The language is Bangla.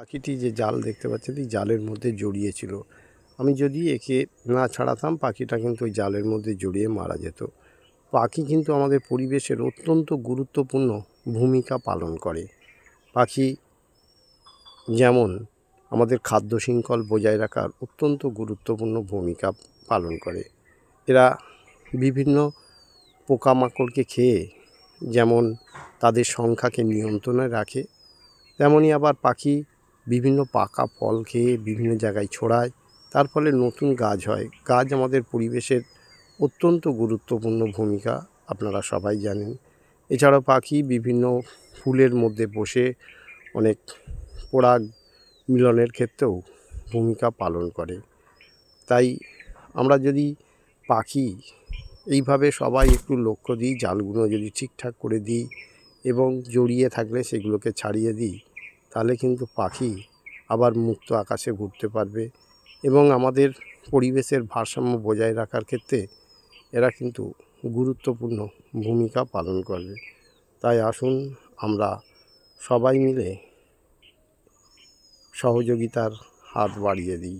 পাখিটি যে জাল দেখতে পাচ্ছেন, এই জালের মধ্যে জড়িয়ে ছিল। আমি যদি একে না ছাড়াতাম, পাখিটা কিন্তু ওই জালের মধ্যে জড়িয়ে মারা যেত। পাখি কিন্তু আমাদের পরিবেশের অত্যন্ত গুরুত্বপূর্ণ ভূমিকা পালন করে। পাখি যেমন আমাদের খাদ্য শৃঙ্খল বজায় রাখার অত্যন্ত গুরুত্বপূর্ণ ভূমিকা পালন করে। এরা বিভিন্ন পোকামাকড়কে খেয়ে যেমন তাদের সংখ্যাকে নিয়ন্ত্রণে রাখে, তেমনই আবার পাখি বিভিন্ন পাকা ফল খেয়ে বিভিন্ন জায়গায় ছড়ায়, তার ফলে নতুন গাছ হয়। গাছ আমাদের পরিবেশের অত্যন্ত গুরুত্বপূর্ণ ভূমিকা আপনারা সবাই জানেন। এছাড়াও পাখি বিভিন্ন ফুলের মধ্যে বসে অনেক পরাগ মিলনের ক্ষেত্রেও ভূমিকা পালন করে। তাই আমরা যদি পাখি এইভাবে সবাই একটু লক্ষ্য দিই, জালগুলো যদি ঠিকঠাক করে দিই এবং জড়িয়ে থাকলে সেগুলোকে ছাড়িয়ে দিই, তাহলে কিন্তু পাখি আবার মুক্ত আকাশে ঘুরতে পারবে এবং আমাদের পরিবেশের ভারসাম্য বজায় রাখার ক্ষেত্রে এরা কিন্তু গুরুত্বপূর্ণ ভূমিকা পালন করবে। তাই আসুন আমরা সবাই মিলে সহযোগিতার হাত বাড়িয়ে দিই।